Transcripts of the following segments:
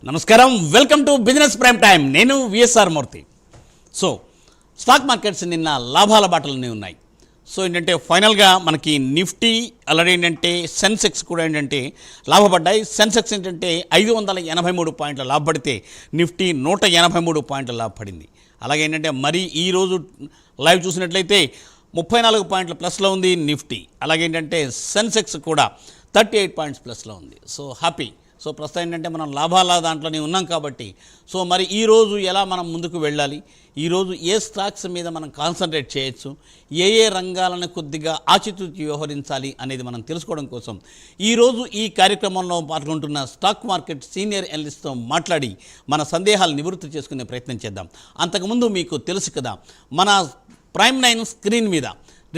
నమస్కారం, welcome to business prime time. నేను VSR మూర్తి. So stock markets నిన్న లాభాల బాటలనే ఉన్నాయి. సో ఏంటంటే ఫైనల్గా మనకి నిఫ్టీ అలాగే ఏంటంటే సెన్సెక్స్ కూడా ఏంటంటే లాభపడ్డాయి. సెన్సెక్స్ ఏంటంటే 583 పాయింట్ల లాభపడితే నిఫ్టీ 183 పాయింట్ల లాభపడింది. అలాగే ఏంటంటే మరి ఈరోజు లైవ్ చూసినట్లయితే 34 పాయింట్ల ప్లస్లో ఉంది నిఫ్టీ. అలాగే ఏంటంటే సెన్సెక్స్ కూడా 38 పాయింట్స్ ప్లస్లో ఉంది. So happy. సో ప్రస్తుతం ఏంటంటే మనం లాభాల దాంట్లోనే ఉన్నాం కాబట్టి సో మరి ఈరోజు ఎలా మనం ముందుకు వెళ్ళాలి, ఈరోజు ఏ స్టాక్స్ మీద మనం కాన్సన్ట్రేట్ చేయొచ్చు, ఏ రంగాలను కొద్దిగా ఆచితూచి వ్యవహరించాలి అనేది మనం తెలుసుకోవడం కోసం ఈరోజు ఈ కార్యక్రమంలో పాల్గొంటున్న స్టాక్ మార్కెట్ సీనియర్ అనలిస్ట్తో మాట్లాడి మన సందేహాలు నివృత్తి చేసుకునే ప్రయత్నం చేద్దాం. అంతకుముందు మీకు తెలుసు కదా, మన ప్రైమ్ 9 స్క్రీన్ మీద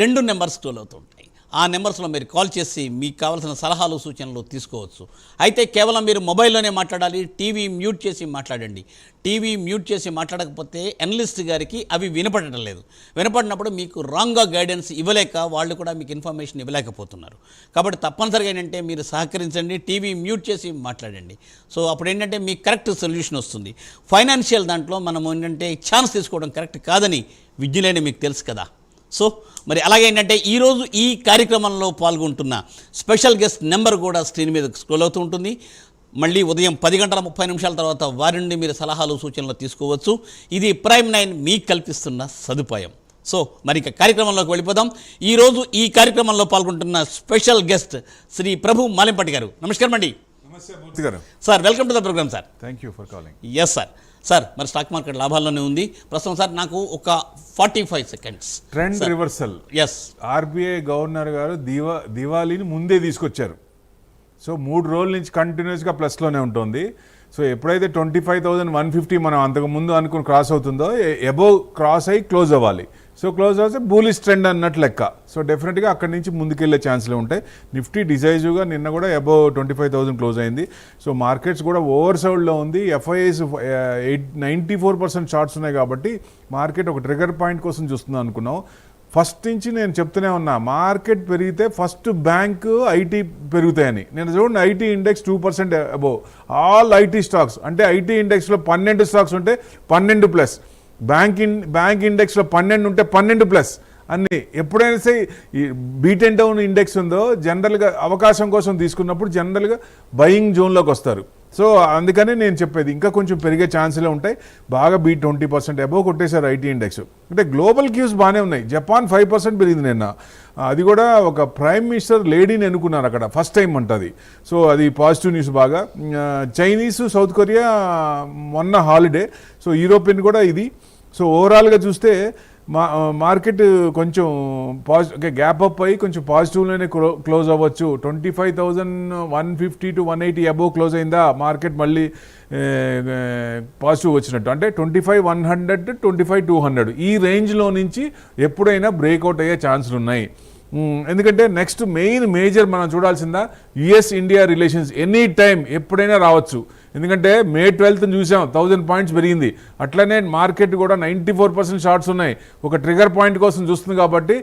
2 నెంబర్స్ స్క్రోల్ అవుతుంటాయి. ఆ నెంబర్స్లో మీరు కాల్ చేసి మీకు కావాల్సిన సలహాలు సూచనలు తీసుకోవచ్చు. అయితే కేవలం మీరు మొబైల్లోనే మాట్లాడాలి. టీవీ మ్యూట్ చేసి మాట్లాడండి. టీవీ మ్యూట్ చేసి మాట్లాడకపోతే అనలిస్ట్ గారికి అవి వినపడటం లేదు. వినపడినప్పుడు మీకు రాంగ్గా గైడెన్స్ ఇవ్వలేక వాళ్ళు కూడా మీకు ఇన్ఫర్మేషన్ ఇవ్వలేకపోతున్నారు. కాబట్టి తప్పనిసరిగా ఏంటంటే మీరు సహకరించండి, టీవీ మ్యూట్ చేసి మాట్లాడండి. సో అప్పుడు ఏంటంటే మీకు కరెక్ట్ సొల్యూషన్ వస్తుంది. ఫైనాన్షియల్ దాంట్లో మనం ఏంటంటే ఛాన్స్ తీసుకోవడం కరెక్ట్ కాదని విద్యులేని మీకు తెలుసు కదా. సో మరి అలాగే ఏంటంటే ఈరోజు ఈ కార్యక్రమంలో పాల్గొంటున్న స్పెషల్ గెస్ట్ నెంబర్ కూడా స్క్రీన్ మీద స్క్రోల్ అవుతూ ఉంటుంది. మళ్ళీ ఉదయం 10:30 తర్వాత వారి నుండి మీరు సలహాలు సూచనలు తీసుకోవచ్చు. ఇది ప్రైమ్ 9 మీకు కల్పిస్తున్న సదుపాయం. సో మరి ఇక కార్యక్రమంలోకి వెళ్ళిపోదాం. ఈరోజు ఈ కార్యక్రమంలో పాల్గొంటున్న స్పెషల్ గెస్ట్ శ్రీ ప్రభు మాలింపటి గారు. నమస్కారం అండి. నమస్తే మూర్తి గారు. Sir, welcome to the programme sir. Thank you for calling. Yes sir. Sir మరి స్టాక్ మార్కెట్ లాభాల్లోనే ఉంది ప్రస్తుతం. సార్ నాకు ఒక 45 seconds trend reversal. Yes, RBI governor గారు దివాళీని ముందే తీసుకొచ్చారు. సో 3 రోజుల నుంచి కంటిన్యూస్గా ప్లస్లోనే ఉంటుంది. సో ఎప్పుడైతే 25,150 మనం అంతకుముందు అనుకుని క్రాస్ అవుతుందో అబోవ్ క్రాస్ అయ్యి క్లోజ్ అవ్వాలి. సో క్లోజ్ అవుతే బూలిష్ ట్రెండ్ అన్నట్టు లెక్క. సో డెఫినెట్గా అక్కడి నుంచి ముందుకెళ్లే ఛాన్స్లు ఉంటాయి. నిఫ్టీ డిసైజివ్గా నిన్న కూడా అబోవ్ 25,000 క్లోజ్ అయింది. సో మార్కెట్స్ కూడా ఓవర్ సౌల్డ్లో ఉంది. ఎఫ్ఐఎస్ 94% షార్ట్స్ ఉన్నాయి కాబట్టి మార్కెట్ ఒక ట్రిగర్ పాయింట్ కోసం చూస్తున్నాం అనుకున్నాం. ఫస్ట్ నుంచి నేను చెప్తూనే ఉన్నా, మార్కెట్ పెరిగితే ఫస్ట్ బ్యాంక్ ఐటీ పెరుగుతాయని. నేను చూడండి, IT index 2% above. All IT stocks అంటే ఐటీ ఇండెక్స్లో 12 స్టాక్స్ ఉంటే 12+, బ్యాంక్ ఇండెక్స్లో 12 ఉంటే 12+. అన్నీ ఎప్పుడైనా సరే ఈ బీట్ అండ్ డౌన్ ఇండెక్స్ ఉందో జనరల్గా అవకాశం కోసం తీసుకున్నప్పుడు జనరల్గా బయింగ్ జోన్లోకి వస్తారు. సో అందుకని నేను చెప్పేది ఇంకా కొంచెం పెరిగే ఛాన్సులే ఉంటాయి. బాగా 20% అబోవ్ కొట్టేశారు ఐటీ ఇండెక్స్. అంటే గ్లోబల్ క్యూస్ బాగానే ఉన్నాయి. జపాన్ 5% పెరిగింది నిన్న. అది కూడా ఒక ప్రైమ్ మినిస్టర్ లేడీని ఎన్నుకున్నారు అక్కడ, ఫస్ట్ టైం అంటది. సో అది పాజిటివ్ న్యూస్ బాగా. చైనీస్, సౌత్ కొరియా మొన్న హాలిడే. సో యూరోపియన్ కూడా ఇది. సో ఓవరాల్గా చూస్తే మార్కెట్ కొంచెం గ్యాప్ అప్ అయ్యి కొంచెం పాజిటివ్లోనే క్లోజ్ అవ్వచ్చు. 25,150 to 180 అబోవ్ క్లోజ్ అయిందా మార్కెట్ మళ్ళీ పాజిటివ్ వచ్చినట్టు. అంటే 25,100 to 25,200 ఈ రేంజ్లో నుంచి ఎప్పుడైనా బ్రేక్అవుట్ అయ్యే ఛాన్సులు ఉన్నాయి. ఎందుకంటే నెక్స్ట్ మేజర్ మనం చూడాల్సిందా US India relations. Any time ఎప్పుడైనా రావచ్చు. ఎందుకంటే May 12th చూసాం 1000 పాయింట్స్ పెరిగింది. అట్లనే మార్కెట్ కూడా 94% షార్ట్స్ ఉన్నాయి. ఒక ట్రిగర్ పాయింట్ కోసం చూస్తుంది కాబట్టి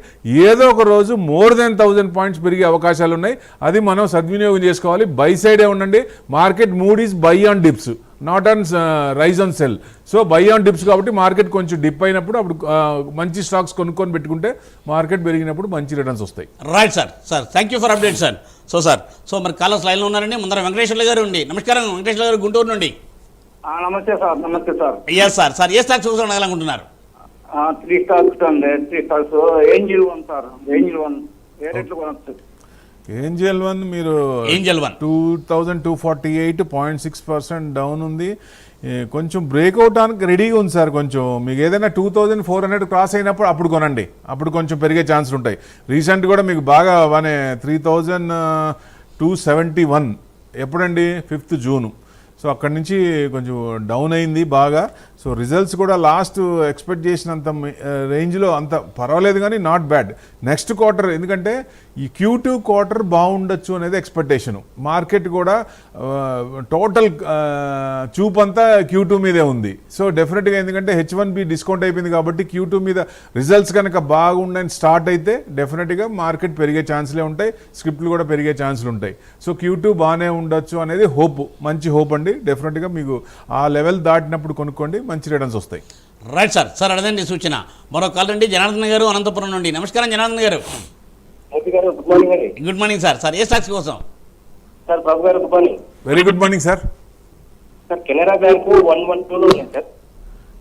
ఏదో ఒక రోజు మోర్ దెన్ 1000 పాయింట్స్ పెరిగే అవకాశాలు ఉన్నాయి. అది మనం సద్వినియోగం చేసుకోవాలి. బై సైడే ఉండండి. Market mood is buy on dips, not on rise on sell. So buy on dips కాబట్టి మార్కెట్ కొంచెం డిప్ అయినప్పుడు అప్పుడు మంచి స్టాక్స్ కొనుక్కొని పెట్టుకుంటే మార్కెట్ పెరిగినప్పుడు మంచి రిటర్న్స్ వస్తాయి. Right sir. Sir thank you for update sir. So మరి కాలర్స్ లైన్లో ఉన్నారండి. ముందర వెంకటేశ్వర్లు గారు ఉండి. నమస్కారం వెంకటేశ్వర గారు, గుంటూరు నుండి. నమస్తే సార్. నమస్తే సార్. Yes sir. సార్ ఏ స్టాక్స్ చూసాను అడగాలనుకుంటున్నారు? 3 స్టాక్స్ అండి. 3 స్టాక్స్. Angel 1 sir. ఏంజిల్ 1 ఏ రేట్లు కొనొచ్చు? ఏంజల్ 1 మీరు ఏంజల్ 1 2248.6% డౌన్ ఉంది. కొంచెం బ్రేక్అవుట్ ఆనికి రెడీగా ఉంది సార్. కొంచెం మీకు ఏదైనా 2400 క్రాస్ అయినప్పుడు అప్పుడు కొనండి. అప్పుడు కొంచెం పెరిగే ఛాన్సులు ఉంటాయి. రీసెంట్ కూడా మీకు బాగా 3271 ఎప్పుడండి 5th జూన్. సో అక్కడి నుంచి కొంచెం డౌన్ అయింది బాగా. సో రిజల్ట్స్ కూడా లాస్ట్ ఎక్స్పెక్ట్ చేసినంత రేంజ్లో అంత పర్వాలేదు కానీ నాట్ బ్యాడ్. నెక్స్ట్ క్వార్టర్ ఎందుకంటే ఈ Q2 క్వార్టర్ బాగుండొచ్చు అనేది ఎక్స్పెక్టేషను. మార్కెట్ కూడా టోటల్ చూపంతా Q2 మీదే ఉంది. సో డెఫినెట్గా ఎందుకంటే H1B డిస్కౌంట్ అయిపోయింది కాబట్టి Q2 మీద రిజల్ట్స్ కనుక బాగుండని స్టార్ట్ అయితే డెఫినెట్గా మార్కెట్ పెరిగే ఛాన్స్లే ఉంటాయి, స్క్రిప్ట్లు కూడా పెరిగే ఛాన్సులు ఉంటాయి. సో Q2 బాగానే ఉండొచ్చు అనేది హోప్, మంచి హోప్ అండి. డెఫినెట్గా మీకు ఆ లెవెల్ దాటినప్పుడు కొనుక్కోండి, మంచి రిటర్న్స్ వస్తాయి. Right sir. సార్ అదేంటి సూచన. మరో కాల్ రండి జనార్దన్ గారు అనంతపురం నుండి. నమస్కారం జనార్దన్ గారు. గుడ్ మార్నింగ్ అండి. Good morning sir. సార్ ఏ స్టాక్స్ కోసం? సార్ బాబు గారు good morning. Very good morning sir. Sir Canara bank 112 లో ఉంది సార్.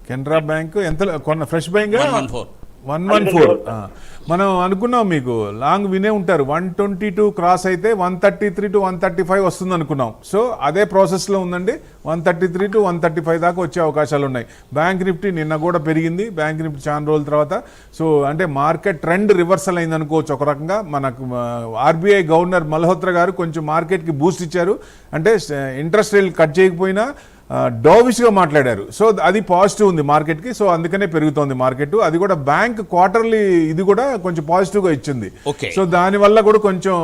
కెనరా బ్యాంక్ ఎంత కొన్న ఫ్రెష్ బయింగ్ 114. 114. మనం అనుకున్నాం మీకు లాంగ్ వినే ఉంటారు. 122 క్రాస్ అయితే 133 to 135 వస్తుంది అనుకున్నాం. సో అదే ప్రాసెస్లో ఉందండి. 133 to 135 దాకా వచ్చే అవకాశాలు ఉన్నాయి. బ్యాంక్ నిఫ్టీ నిన్న కూడా పెరిగింది. బ్యాంక్ నిఫ్టీ చాలా రోజుల తర్వాత. సో అంటే మార్కెట్ ట్రెండ్ రివర్సల్ అయింది అనుకోవచ్చు ఒక రకంగా. మనకు ఆర్బీఐ గవర్నర్ మల్హోత్రా గారు కొంచెం మార్కెట్కి బూస్ట్ ఇచ్చారు. అంటే ఇంట్రెస్ట్ రేట్ కట్ చేయకపోయినా డోవిష్గా మాట్లాడారు. సో అది పాజిటివ్ ఉంది మార్కెట్కి. సో అందుకనే పెరుగుతోంది మార్కెట్. అది కూడా బ్యాంక్ క్వార్టర్లీ ఇది కూడా కొంచెం పాజిటివ్గా ఇచ్చింది. సో దానివల్ల కూడా కొంచెం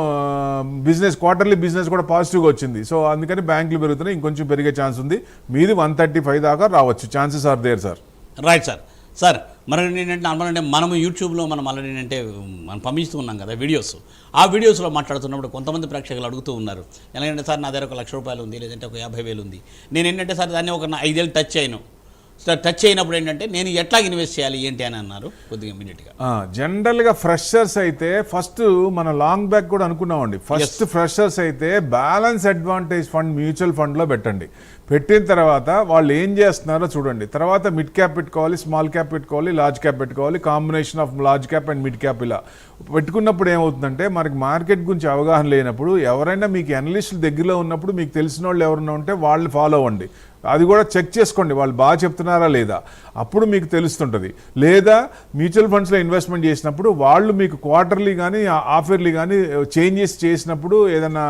బిజినెస్ క్వార్టర్లీ బిజినెస్ కూడా పాజిటివ్గా వచ్చింది. సో అందుకని బ్యాంకులు పెరుగుతున్నాయి, ఇంకొంచెం పెరిగే ఛాన్స్ ఉంది. మీది 135 దాకా రావచ్చు, chances are there sir. Right sir. Sir మరి ఏంటంటే నార్మల్ అంటే మనం యూట్యూబ్లో మనం ఆల్రెడీ ఏంటంటే మనం పంపిస్తూ ఉన్నాం కదా వీడియోస్. ఆ వీడియోస్లో మాట్లాడుతున్నప్పుడు కొంతమంది ప్రేక్షకులు అడుగుతూ ఉన్నారు, ఎలాగంటే సార్ నా దగ్గర 1,00,000 రూపాయలు ఉంది, లేదంటే ఒక 50,000 ఉంది. నేను ఏంటంటే సార్ దాన్ని ఒక 5 ఏళ్ళు టచ్ అయ్యాను. సార్ టచ్ అయినప్పుడు ఏంటంటే నేను ఎట్లా ఇన్వెస్ట్ చేయాలి ఏంటి అని అన్నారు కొద్దిగా ఇమీడియట్గా. జనరల్గా ఫ్రెషర్స్ అయితే ఫస్ట్ మన లాంగ్ బ్యాక్ కూడా అనుకున్నామండి. ఫస్ట్ ఫ్రెషర్స్ అయితే బ్యాలెన్స్ అడ్వాంటేజ్ ఫండ్ మ్యూచువల్ ఫండ్లో పెట్టండి. పెట్టిన తర్వాత వాళ్ళు ఏం చేస్తున్నారో చూడండి. తర్వాత మిడ్ క్యాప్ పెట్టుకోవాలి, స్మాల్ క్యాప్ పెట్టుకోవాలి, లార్జ్ క్యాప్ పెట్టుకోవాలి, combination of large cap and mid cap. ఇలా పెట్టుకున్నప్పుడు ఏమవుతుందంటే మనకి మార్కెట్ గురించి అవగాహన లేనప్పుడు ఎవరైనా మీకు అనలిస్టుల దగ్గరలో ఉన్నప్పుడు మీకు తెలిసిన వాళ్ళు ఎవరైనా ఉంటే వాళ్ళు ఫాలో అవ్వండి. అది కూడా చెక్ చేసుకోండి వాళ్ళు బాగా చెప్తున్నారా లేదా, అప్పుడు మీకు తెలుస్తుంటుంది. లేదా మ్యూచువల్ ఫండ్స్లో ఇన్వెస్ట్మెంట్ చేసినప్పుడు వాళ్ళు మీకు క్వార్టర్లీ కానీ హాఫ్ ఇయర్లీ కానీ చేంజెస్ చేసినప్పుడు ఏదైనా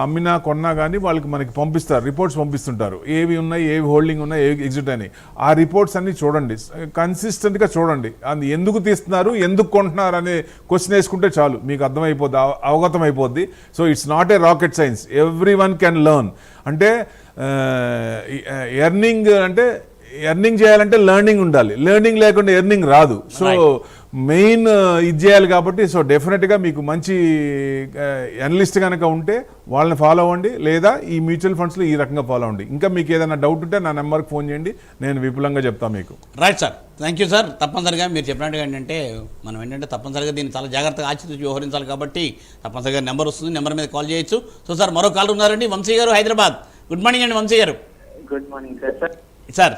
అమ్మినా కొన్నా కానీ వాళ్ళకి మనకి పంపిస్తారు, రిపోర్ట్స్ పంపిస్తుంటారు. ఏవి ఉన్నాయి, ఏవి హోల్డింగ్ ఉన్నాయి, ఏవి ఎగ్జిట్ అని. ఆ రిపోర్ట్స్ అన్ని చూడండి, కన్సిస్టెంట్గా చూడండి. అది ఎందుకు తీస్తున్నారు, ఎందుకు కొంటున్నారు అనే క్వశ్చన్ వేసుకుంటే చాలు మీకు అర్థమైపోద్ది, అవగతం అయిపోద్ది. So it's not a rocket science, every one can learn. అంటే ఎర్నింగ్ అంటే ఎర్నింగ్ చేయాలంటే లెర్నింగ్ ఉండాలి, లెర్నింగ్ లేకుండా ఎర్నింగ్ రాదు. సో మెయిన్ ఇది చేయాలి కాబట్టి సో డెఫినెట్గా మీకు మంచి అనలిస్ట్ కనుక ఉంటే వాళ్ళని ఫాలో అవ్వండి, లేదా ఈ మ్యూచువల్ ఫండ్స్లో ఈ రకంగా ఫాలో అవ్వండి. ఇంకా మీకు ఏదైనా డౌట్ ఉంటే నా నెంబర్కి ఫోన్ చేయండి, నేను విపులంగా చెప్తాను మీకు. Right sir, thank you sir. తప్పనిసరిగా మీరు చెప్పినట్టుగా ఏంటంటే మనం ఏంటంటే తప్పనిసరిగా దీన్ని చాలా జాగ్రత్తగా ఆచితూచి వ్యవహరించాలి కాబట్టి తప్పనిసరిగా నెంబర్ వస్తుంది, నెంబర్ మీద కాల్ చేయొచ్చు. సో సార్ మరో కాల్ ఉన్నారండి, వంశీ గారు హైదరాబాద్. గుడ్ మార్నింగ్ అండి వంశీ గారు. Good morning sir. సార్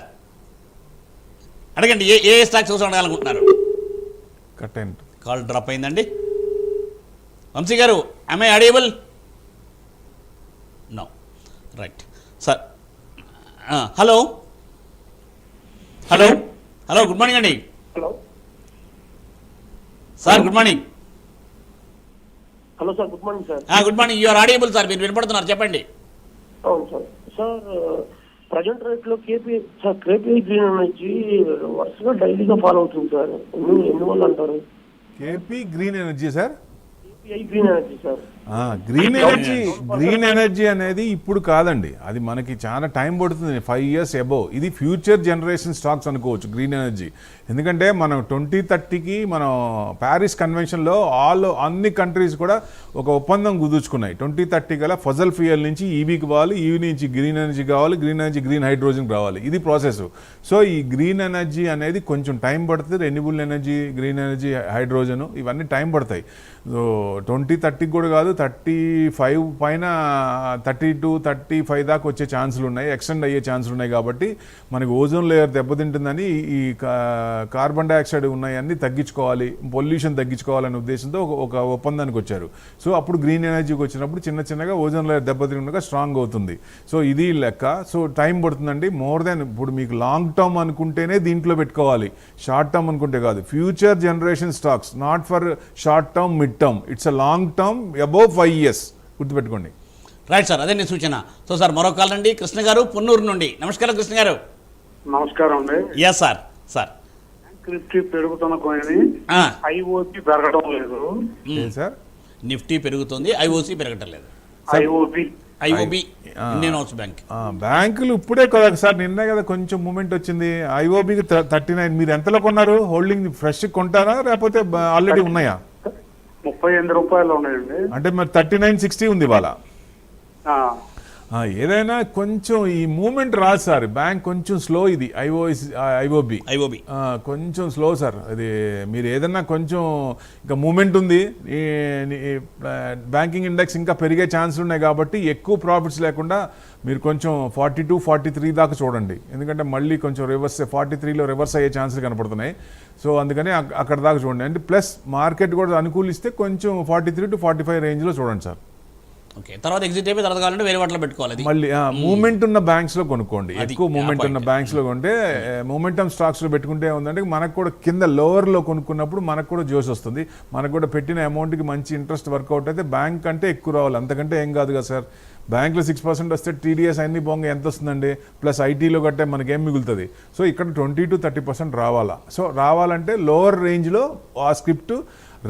అడగండి, ఏ స్టాక్స్ కోసం అడగాలనుకుంటున్నారు? కాల్ డ్రాప్ అయిందండి. వంశీ గారు am I audible? No. Right sir. Hello hello hello good morning అండి. Hello sir good morning. Hello sir good morning sir. Good morning, you are audible sir, మీరు వినపడుతున్నారు, చెప్పండి. అవును సార్. సార్ ప్రజెంట్ రేట్ లో KP green energy వరుసగా డైలీగా follow అవుతుంది సార్. ఎందువల్ల అంటారు? KP green energy sir, green energy sir. Green energy అనేది ఇప్పుడు కాదండి, అది మనకి చాలా టైం పడుతుంది, 5 years అబోవ్. ఇది ఫ్యూచర్ జనరేషన్ స్టాక్స్ అనుకోవచ్చు గ్రీన్ ఎనర్జీ. ఎందుకంటే మనం 2030కి మనం ప్యారిస్ కన్వెన్షన్లో అన్ని కంట్రీస్ కూడా ఒక ఒప్పందం కుదుర్చుకున్నాయి. 2030 గల ఫజల్ ఫ్యూయల్ నుంచి ఈవీకి కావాలి, ఈవీ నుంచి గ్రీన్ ఎనర్జీ కావాలి, గ్రీన్ ఎనర్జీ గ్రీన్ హైడ్రోజన్ రావాలి. ఇది ప్రాసెస్. సో ఈ గ్రీన్ ఎనర్జీ అనేది కొంచెం టైం పడుతుంది. Renewable energy, green energy, hydrogen ఇవన్నీ టైం పడతాయి. సో 2030కి కూడా కాదు, 35 పైన 32, 35 దాకా వచ్చే ఛాన్సులు ఉన్నాయి, ఎక్స్టెండ్ అయ్యే ఛాన్సులు ఉన్నాయి. కాబట్టి మనకి ఓజోన్ లేయర్ దెబ్బతింటుందని ఈ కార్బన్ డైఆక్సైడ్ ఉన్నాయన్నీ తగ్గించుకోవాలి, పొల్యూషన్ తగ్గించుకోవాలనే ఉద్దేశంతో ఒక ఒప్పందానికి వచ్చారు. సో అప్పుడు గ్రీన్ ఎనర్జీకి వచ్చినప్పుడు చిన్నగా ఓజోన్ లేయర్ దెబ్బతినగా స్ట్రాంగ్ అవుతుంది. సో ఇది లెక్క. సో టైం పడుతుందండి. మోర్ దెన్ ఇప్పుడు మీకు లాంగ్ టర్మ్ అనుకుంటేనే దీంట్లో పెట్టుకోవాలి, షార్ట్ టర్మ్ అనుకుంటే కాదు. Future generation stocks, not for short term, mid term. It's a long term above 5 years. గుర్తుపెట్టుకోండి. రైట్ సార్, అదే నేను సూచన. సో సార్ మరో కాల్ అండి, కృష్ణ గారు పొన్నూరు నుండి. నమస్కారం కృష్ణ గారు. నమస్కారం అండి. Yes sir. సార్ నిఫ్టీ పెరుగుతున్న కొన్ని ఐఓపి పెరగడం లేదు. సార్ నిఫ్టీ పెరుగుతుంది, ఐఓసి పెరగటం లేదు. ఐఓపి ఇండియన్ ఓవర్సీస్ బ్యాంక్ బ్యాంకులు ఇప్పుడే కదా సార్, నిన్నే కదా కొంచెం మూమెంట్ వచ్చింది. ఐఓబికి 39. మీరు ఎంతలో కొన్నారు? హోల్డింగ్ ఫ్రెష్ కొంటారా లేకపోతే ఆల్రెడీ ఉన్నాయా? 38 రూపాయలు ఉన్నాయండి. అంటే మరి 39.60 ఉంది ఇవాళ. ఏదైనా కొంచెం ఈ మూమెంట్ రాదు సార్, బ్యాంక్ కొంచెం స్లో. ఇది ఐఓబి కొంచెం స్లో సార్. అది మీరు ఏదన్నా కొంచెం ఇంకా మూమెంట్ ఉంది, బ్యాంకింగ్ ఇండెక్స్ ఇంకా పెరిగే ఛాన్సులు ఉన్నాయి కాబట్టి ఎక్కువ ప్రాఫిట్స్ లేకుండా మీరు కొంచెం 42, 43 దాకా చూడండి. ఎందుకంటే మళ్ళీ కొంచెం రివర్స్ 43లో రివర్స్ అయ్యే ఛాన్సులు కనపడుతున్నాయి. సో అందుకని అక్కడ దాకా చూడండి. అంటే ప్లస్ మార్కెట్ కూడా అనుకూలిస్తే కొంచెం 43 to 45 రేంజ్లో చూడండి సార్. ఓకే, తర్వాత ఎగ్జిట్ అయిపోయి తర్వాత కావాలంటే వేరే వాటిలో పెట్టుకోవాలి. మళ్ళీ మూమెంట్ ఉన్న బ్యాంక్స్ లో కొనుక్కోండి. ఎక్కువ మూమెంట్ ఉన్న బ్యాంక్స్ లో కొంటే, మూమెంటమ్ స్టాక్స్ లో పెట్టుకుంటే ఉందంటే మనకు కూడా కింద లోవర్ లో కొనుక్కున్నప్పుడు మనకు కూడా జోష్ వస్తుంది. మనకు కూడా పెట్టిన అమౌంట్ కి మంచి ఇంట్రెస్ట్ వర్కౌట్ అయితే బ్యాంక్ అంటే ఎక్కువ రావాలి, అంతకంటే ఏం కాదు కదా సార్. బ్యాంక్లో 6% వస్తే టీడీఎస్ అన్ని బొంగ ఎంత వస్తుందండి, ప్లస్ ఐటీలో కట్టే మనకేం మిగులుతుంది. సో ఇక్కడ 20 to 30% రావాలా. సో రావాలంటే లోవర్ రేంజ్లో ఆ స్క్రిప్ట్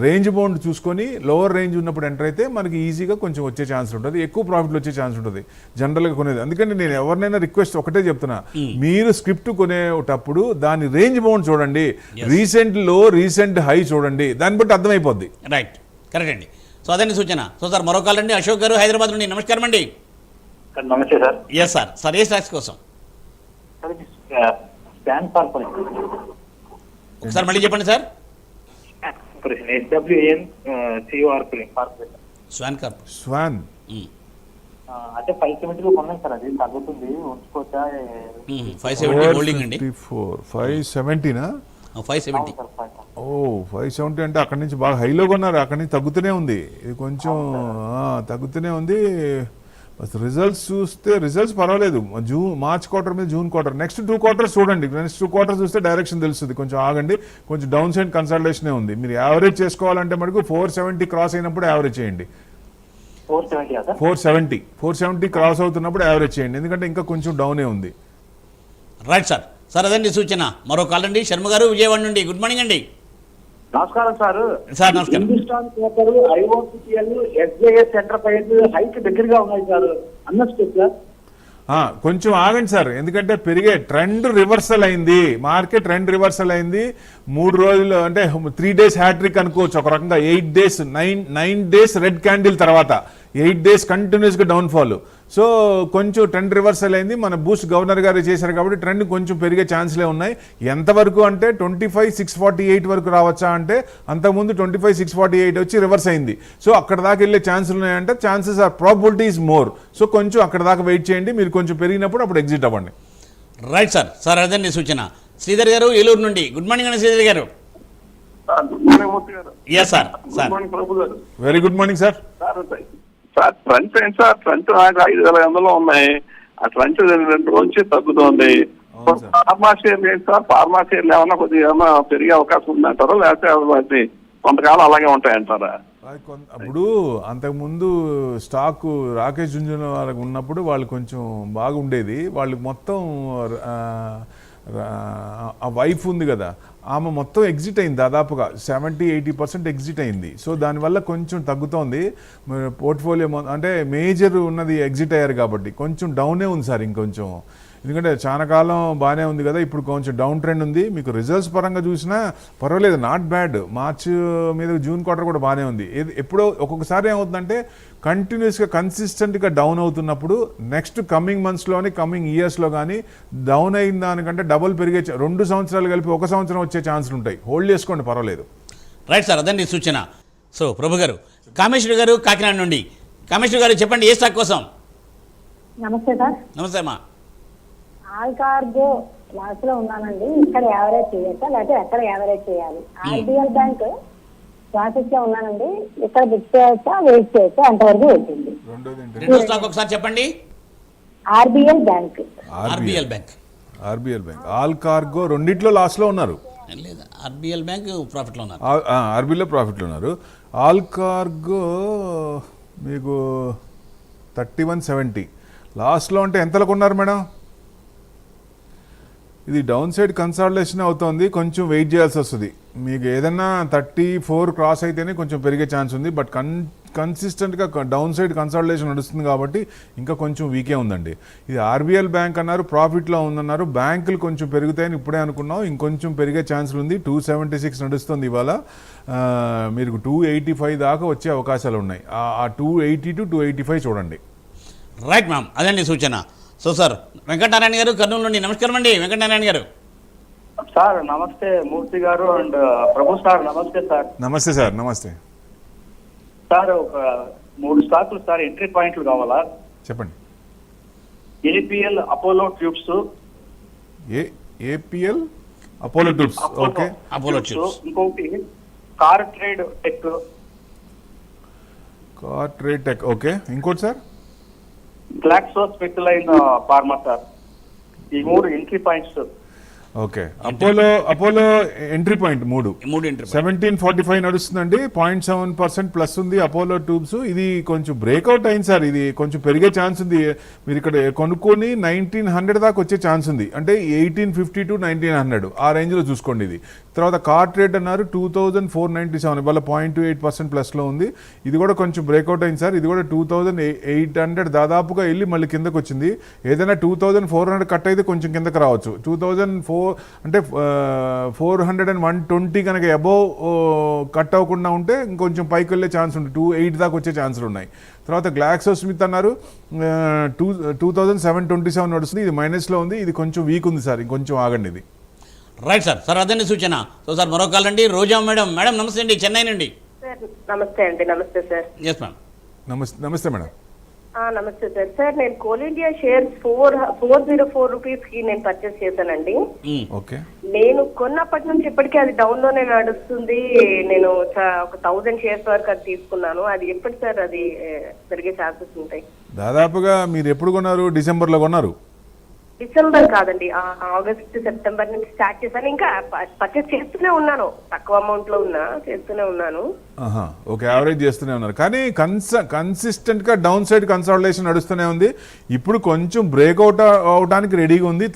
రేంజ్ బౌండ్ చూసుకొని లోవర్ రేంజ్ ఉన్నప్పుడు ఎంటర్ అయితే మనకి ఈజీగా కొంచెం వచ్చే ఛాన్స్ ఉంటుంది, ఎక్కువ ప్రాఫిట్లు వచ్చే ఛాన్స్ ఉంటుంది జనరల్గా కొనేది. అందుకని నేను ఎవరినైనా రిక్వెస్ట్ ఒకటే చెప్తున్నా, మీరు స్క్రిప్ట్ కొనేటప్పుడు దాని రేంజ్ బౌండ్ చూడండి, రీసెంట్ లో రీసెంట్ హై చూడండి, దాన్ని బట్టి అర్థమైపోద్ది. రైట్, కరెక్ట్ అండి. సో అదండి సూచన. సో సార్ మరో కాల్ అండి, అశోక్ గారు హైదరాబాద్ నుండి. నమస్కారం అండి. నమస్తే సార్. Yes sir. సార్ ఏ స్టాక్స్ కోసం? ఒకసారి మళ్ళీ చెప్పండి సార్. Schwann corporation. స్వాన్ అంటే 570 కొన్నాం సార్, అది తగ్గుతుంది, ఉంచుకోవచ్చా? 570 హోల్డింగ్ అండి. 570నా? 570. ఓ 570 అంటే అక్కడి నుంచి బాగా హైలో కొన్నారు, అక్కడి నుంచి తగ్గుతూనే ఉంది. ఇది కొంచెం తగ్గుతూనే ఉంది. రిజల్ట్స్ చూస్తే రిజల్ట్స్ పర్వాలేదు. మార్చ్ క్వార్టర్ మీద జూన్ క్వార్టర్, నెక్స్ట్ 2 quarters చూడండి. నెక్స్ట్ 2 quarters చూస్తే డైరెక్షన్ తెలుస్తుంది. కొంచెం ఆగండి, కొంచెం డౌన్ సైడ్ కన్సల్టేషనే ఉంది. మీరు యావరేజ్ చేసుకోవాలంటే మనకు 470 క్రాస్ అయినప్పుడు యావరేజ్ చేయండి. 470 క్రాస్ అవుతున్నప్పుడు యావరేజ్ చేయండి, ఎందుకంటే ఇంకా కొంచెం డౌనే ఉంది. Right sir. సార్ అదండి సూచన. మరో కాల్ అండి, శర్మ గారు విజయవాడ నుండి. గుడ్ మార్నింగ్ అండి. నమస్కారం సార్. సార్ నమస్కారం. Hindustan paper, IOCTL, SJS enterprise high దగ్గరగా ఉన్నాయి సార్, అన్నట్టు సార్. కొంచెం ఆగండి సార్, ఎందుకంటే పెరిగే ట్రెండ్ రివర్సల్ అయింది, మార్కెట్ ట్రెండ్ రివర్సల్ అయింది. 3 రోజులు అంటే 3 days హ్యాట్రిక్ అనుకోవచ్చు ఒక రకంగా. 8 days 9 days రెడ్ క్యాండిల్ తర్వాత 8 days కంటిన్యూస్ గా డౌన్ ఫాల్. సో కొంచెం ట్రెండ్ రివర్సల్ అయింది. మన బూస్ట్ గవర్నర్ గారు చేశారు కాబట్టి ట్రెండ్ కొంచెం పెరిగే ఛాన్స్లే ఉన్నాయి. ఎంతవరకు అంటే 25,648 వరకు రావచ్చా అంటే, అంతకుముందు 25,648 వచ్చి రివర్స్ అయింది. సో అక్కడ దాకా వెళ్ళే ఛాన్సులు ఉన్నాయంటే chances are probability is more. So కొంచెం అక్కడ దాకా వెయిట్ చేయండి, మీరు కొంచెం పెరిగినప్పుడు అప్పుడు ఎగ్జిట్ అవ్వండి. Right sir. సార్ అదండి సూచన. శ్రీధర్ గారు ఏలూరు నుండి. గుడ్ మార్నింగ్ అండి శ్రీధర్ గారు. Yes sir. Sir very good morning sir. Sir trend ఏంటి సార్? ట్రెండ్ నాకు 5,500 ఉన్నాయి. ఆ ట్రెండ్ 2 నుంచి తగ్గుతోంది. ఫార్మా షేర్లు ఏంటి సార్? ఫార్మా షేర్లు ఏమన్నా కొద్దిగా ఏమన్నా పెరిగే అవకాశం ఉందంటారా, లేకపోతే కొంతకాలం అలాగే ఉంటాయంటారా? అప్పుడు అంతకుముందు స్టాక్ రాకేష్ జుంజునవాలా ఉన్నప్పుడు వాళ్ళు కొంచెం బాగుండేది. వాళ్ళు మొత్తం ఆ వైఫ్ ఉంది కదా, ఆమె మొత్తం ఎగ్జిట్ అయింది, దాదాపుగా 70-80% ఎగ్జిట్ అయింది. సో దానివల్ల కొంచెం తగ్గుతోంది పోర్ట్ఫోలియో. అంటే మేజర్ ఉన్నది ఎగ్జిట్ అయ్యారు కాబట్టి కొంచెం డౌనే ఉంది సార్ ఇంకొంచెం. ఎందుకంటే చాలా కాలం బాగానే ఉంది కదా, ఇప్పుడు కొంచెం డౌన్ ట్రెండ్ ఉంది. మీకు రిజల్ట్స్ పరంగా చూసినా పర్వాలేదు, నాట్ బ్యాడ్. మార్చ్ మీద జూన్ క్వార్టర్ కూడా బాగానే ఉంది. ఎప్పుడో ఒక్కొక్కసారి ఏమవుతుందంటే కంటిన్యూస్గా కన్సిస్టెంట్గా డౌన్ అవుతున్నప్పుడు నెక్స్ట్ కమింగ్ మంత్స్లోని కమింగ్ ఇయర్స్లో కానీ డౌన్ అయిన దానికంటే డబుల్ పెరిగే 2 సంవత్సరాలు కలిపి 1 సంవత్సరం వచ్చే ఛాన్సులు ఉంటాయి. హోల్డ్ చేసుకోండి, పర్వాలేదు. రైట్ సార్, అదండి సూచన. సో ప్రభు గారు, కామేశ్వరి గారు కాకినాడ నుండి. కామేశ్వరి గారు చెప్పండి, ఏ స్టాక్ కోసం? నమస్తే సార్. నమస్తే అమ్మా. ఆల్కార్గో లాస్ లో ఉన్నానండి, ఇక్కడ యావరేజ్ చేయొచ్చా లేకపోతే ఎక్కడ యావరేజ్ చేయాలి? ఆర్బిఎల్ బ్యాంక్ ప్రాసెస్ లో ఉన్నానండి, ఇక్కడ బుక్ చేయొచ్చా వెయిట్ చేయొచ్చా, అంతవరకు వెళ్తుంది. రెండో స్టాక్ ఒకసారి చెప్పండి. RBL bank. RBL bank. All cargo రెండిట్లో లాస్ లో ఉన్నారు. లేదా ఆర్బిఎల్ బ్యాంక్ ప్రాఫిట్ లో ఉన్నారు. ఆర్బిఎల్లో ప్రాఫిట్ లో ఉన్నారు. ఆల్ కార్గో మీకు 3170 లాస్ట్లో అంటే ఎంతలో కొన్నారు మేడం? ఇది డౌన్ సైడ్ కన్సాలిడేషన్ అవుతుంది, కొంచెం వెయిట్ చేయాల్సి వస్తుంది. మీకు ఏదన్నా 34 క్రాస్ అయితేనే కొంచెం పెరిగే ఛాన్స్ ఉంది. బట్ కన్సిస్టెంట్గా డౌన్ సైడ్ కన్సాలిడేషన్ నడుస్తుంది కాబట్టి ఇంకా కొంచెం వీకే ఉందండి. ఇది ఆర్బీఎల్ బ్యాంక్ అన్నారు, ప్రాఫిట్లో ఉందన్నారు. బ్యాంకులు కొంచెం పెరుగుతాయని ఇప్పుడే అనుకున్నాం, ఇంకొంచెం పెరిగే ఛాన్సులు ఉంది. 276 నడుస్తుంది ఇవాళ. మీరు 285 దాకా వచ్చే అవకాశాలు ఉన్నాయి. ఆ 280 to 285 చూడండి. రైట్ మ్యామ్, అదండి సూచన. సో సార్ వెంకటనారాయణ గారు కర్నూలు నుండి, నమస్కారం అండి వెంకటనారాయణ గారు. సార్ నమస్తే మూర్తి గారు అండ్ ప్రభు సార్ నమస్తే సార్. నమస్తే సార్. నమస్తే సార్ ఒక 3 స్టాకులు సార్ ఎంట్రీ పాయింట్లు కావాలా? చెప్పండి. APL Apollo Tubes, APL Apollo Tubes, okay. Apollo Tubes. ఇంకొకటి Car Trade Tech, CarTrade Tech, okay. ఇంకోటి sir Glaxo SmithKline pharma sir. ఈ 3 entry points. Okay. Apollo entry point 3 entry 1745 నడుస్తుందండి. 0.7% ప్లస్ ఉంది అపోలో ట్యూబ్స్. ఇది కొంచెం బ్రేక్అవుట్ అయింది sir, ఇది కొంచెం పెరిగే ఛాన్స్ ఉంది. మీరు ఇక్కడ కొనుక్కొని 1900 దాకా వచ్చే ఛాన్స్ ఉంది, అంటే 1850 to 1900 ఆ రేంజ్లో చూసుకోండి. ఇది తర్వాత కార్ ట్రేడ్ అన్నారు 2497, ఇవాళ 0.28% ప్లస్లో ఉంది. ఇది కూడా కొంచెం బ్రేక్అవుట్ అయింది సార్. ఇది కూడా 2800 దాదాపుగా వెళ్ళి మళ్ళీ కిందకు వచ్చింది. ఏదైనా 2400 కట్ అయితే కొంచెం కిందకు రావచ్చు. 2004 అంటే 40120 కనుక అబోవ్ కట్ అవ్వకుండా ఉంటే ఇంకొంచెం పైకి వెళ్ళే ఛాన్స్ ఉంది. 28 దాకా వచ్చే ఛాన్సులు ఉన్నాయి. తర్వాత గ్లాక్సో స్మిత్ అన్నారు 2727 నడుస్తుంది. ఇది మైనస్లో ఉంది, ఇది కొంచెం వీక్ ఉంది సార్, ఇంకొంచెం ఆగండి ఇది. Right sir. సార్ అదండి సూచన. సో సార్ మరో కాల్ అండి రోజా మేడం. మేడం నమస్తే అండి, చెన్నై నుండి. సార్ నమస్తే అండి. నమస్తే సార్. Yes ma'am. నమస్తే మేడం. నమస్తే సార్. సార్ నేను కోల్ ఇండియా షేర్స్ 404 రూపీస్ కి నేను పర్చేస్ చేశానండి. ఓకే. నేను కొన్నప్పటి నుంచి ఇప్పటికీ అది డౌన్ లోనే నడుస్తుంది. నేను ఒక 1000 షేర్స్ వరకు అది తీసుకున్నాను. అది ఎప్పటి సార్ అది పెరిగే ఛాన్సెస్ ఉంటాయి? దాదాపుగా మీరు ఎప్పుడు కొన్నారు? డిసెంబర్లో కొన్నారు? డిసెంబర్ కాదండి, ఆగస్ట్ సెప్టెంబర్ నుంచి స్టార్ట్ చేశాను. ఇంకా పర్చేస్ చేస్తూనే ఉన్నాను, తక్కువ అమౌంట్ లో చేస్తూనే ఉన్నాను. ఓకే, యావరేజ్ చేస్తూనే ఉన్నారు. కానీ కన్సిస్టెంట్ గా డౌన్ సైడ్ కన్సాలిడేషన్ నడుస్తూనే ఉంది. ఇప్పుడు కొంచెం బ్రేక్అవుట్ అవడానికి రెడీగా ఉంది.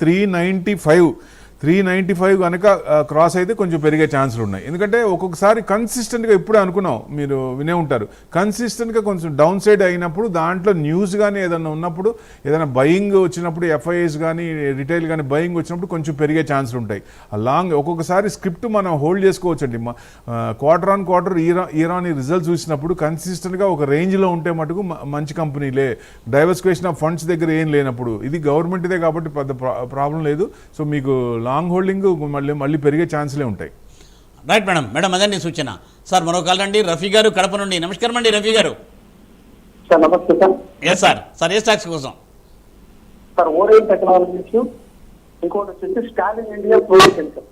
395 కనుక క్రాస్ అయితే కొంచెం పెరిగే ఛాన్సులు ఉన్నాయి. ఎందుకంటే ఒక్కొక్కసారి కన్సిస్టెంట్గా ఇప్పుడే అనుకున్నాం, మీరు వినే ఉంటారు, కన్సిస్టెంట్గా కొంచెం డౌన్ సైడ్ అయినప్పుడు దాంట్లో న్యూస్ కానీ ఏదైనా ఉన్నప్పుడు, ఏదైనా బయింగ్ వచ్చినప్పుడు, ఎఫ్ఐఎస్ కానీ రిటైల్ కానీ బయింగ్ వచ్చినప్పుడు కొంచెం పెరిగే ఛాన్సులు ఉంటాయి. ఒక్కొక్కసారి స్క్రిప్ట్ మనం హోల్డ్ చేసుకోవచ్చండి. Quarter on quarter year on results చూసినప్పుడు కన్సిస్టెంట్గా ఒక రేంజ్లో ఉంటే మటుకు మంచి కంపెనీలే. డైవర్సిఫికేషన్ ఆఫ్ ఫండ్స్ దగ్గర ఏం లేనప్పుడు, ఇది గవర్నమెంట్దే కాబట్టి పెద్ద ప్రాబ్లం లేదు. సో మీకు లాంగ్ హోల్డింగ్ మళ్ళీ పెరిగే ఛాన్స్లే ఉంటాయి. Right madam. మేడం అదండి సూచన. సార్ మరో కాల్ అండి రఫీ గారు కడప నుండి. నమస్కారం అండి రఫీ గారు. సార్ నమస్తే సార్. Yes sir. సార్ ఏ స్టాక్స్ కోసం? సార్ ఓరియెంట్ టెక్నాలజీస్, ఇంకోటి వచ్చేసి స్టాలిన్ ఇండియా ఫ్లోరోకెమికల్స్.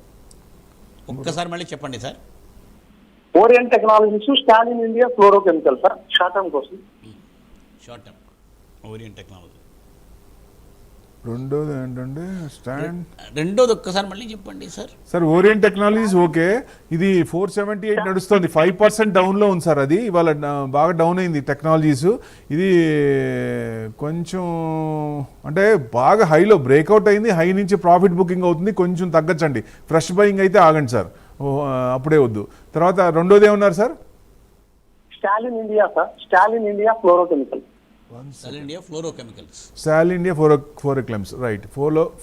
ఒక్కసారి మళ్ళీ చెప్పండి sir. Orient Technologies, Stallion India Fluorochemicals sir, short term కోసం. Short term Orient Technology. రెండోది ఏంటంటే రెండోది ఒక్కసారి మళ్ళీ చెప్పండి సార్. సార్ ఓరియంట్ టెక్నాలజీస్ ఓకే, ఇది 478 నడుస్తుంది. 5% డౌన్లో ఉంది సార్. అది ఇవాళ బాగా డౌన్ అయింది టెక్నాలజీస్. ఇది కొంచెం అంటే బాగా హైలో బ్రేక్అవుట్ అయింది. హై నుంచి ప్రాఫిట్ బుకింగ్ అవుతుంది, కొంచెం తగ్గచ్చండి. ఫ్రెష్ బయింగ్ అయితే ఆగండి సార్, అప్పుడే వద్దు. తర్వాత రెండోది ఏమన్నారు sir? Stallion India sir, Stallion India Fluorochemical. సాల్ ఇండియా ఫ్లోరోకెమికల్స్. సాల్ India Fluorochemicals, right.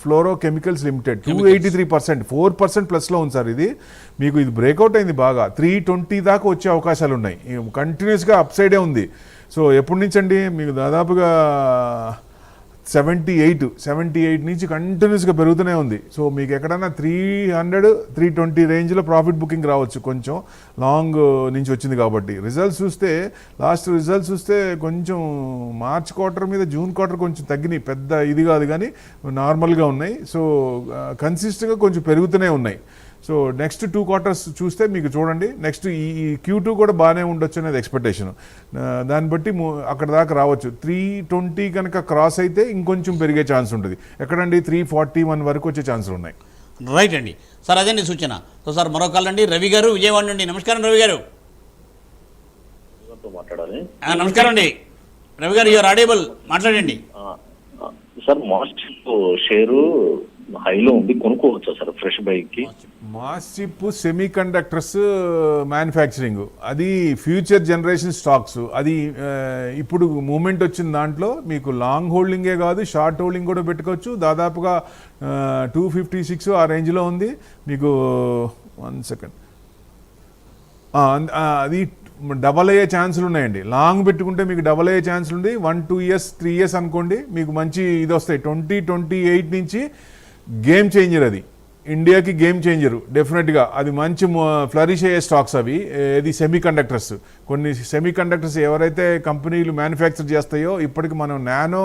Fluorochemicals limited 283%, 4% ప్లస్లో ఉంది సార్. ఇది మీకు ఇది బ్రేక్అవుట్ అయింది బాగా. 320 దాకా వచ్చే అవకాశాలు ఉన్నాయి. కంటిన్యూస్గా అప్ సైడే ఉంది. సో ఎప్పటి నుంచి అండి మీకు దాదాపుగా 78 నుంచి కంటిన్యూస్గా పెరుగుతూనే ఉంది. సో మీకు ఎక్కడన్నా 300-320 రేంజ్లో ప్రాఫిట్ బుకింగ్ రావచ్చు, కొంచెం లాంగ్ నుంచి వచ్చింది కాబట్టి. లాస్ట్ రిజల్ట్స్ చూస్తే కొంచెం మార్చ్ క్వార్టర్ మీద జూన్ క్వార్టర్ కొంచెం తగ్గినాయి, పెద్ద ఇది కాదు కానీ నార్మల్గా ఉన్నాయి. సో కన్సిస్టెంట్గా కొంచెం పెరుగుతూనే ఉన్నాయి. సో నెక్స్ట్ 2 క్వార్టర్స్ చూస్తే మీకు చూడండి, నెక్స్ట్ ఈ Q2 కూడా బాగానే ఉండొచ్చు అనేది ఎక్స్పెక్టేషన్. దాన్ని బట్టి అక్కడ దాకా రావచ్చు. 320 కనుక క్రాస్ అయితే ఇంకొంచెం పెరిగే ఛాన్స్ ఉంటుంది. ఎక్కడండి 341 వరకు వచ్చే ఛాన్సులు ఉన్నాయి. రైట్ అండి సార్, అదండి సూచన. సో సార్ మరో కాల్ అండి రవి గారు విజయవాడ నుండి. నమస్కారం రవి గారు. నమస్కారం అండి రవి గారు, యూఆర్ ఆడియబుల్, మాట్లాడండి. సార్ మాస్టిక్ షేరు హైలో ఉంది, కొనుక్కోవచ్చా సార్ ఫ్రెష్ బైక్ కి? Mass chip semi conductors manufacturing అది ఫ్యూచర్ జనరేషన్ స్టాక్స్. అది ఇప్పుడు మూమెంట్ వచ్చిన దాంట్లో మీకు లాంగ్ హోల్డింగే కాదు షార్ట్ హోల్డింగ్ కూడా పెట్టుకోవచ్చు. దాదాపుగా 256 ఆ రేంజ్లో ఉంది మీకు. 1 సెకండ్, అది డబల్ అయ్యే ఛాన్సులు ఉన్నాయండి. లాంగ్ పెట్టుకుంటే మీకు డబల్ అయ్యే ఛాన్సులు ఉంది. 1-2 ఇయర్స్ 3 ఇయర్స్ అనుకోండి మీకు మంచి ఇది వస్తాయి. 2028 నుంచి గేమ్ చేంజర్, అది ఇండియాకి గేమ్ చేంజరు డెఫినెట్గా. అది మంచి ఫ్లరిష్ అయ్యే స్టాక్స్ అవి. ఇది సెమీ కండక్టర్స్, కొన్ని సెమీ కండక్టర్స్ ఎవరైతే కంపెనీలు మ్యానుఫ్యాక్చర్ చేస్తాయో ఇప్పటికి మనం నానో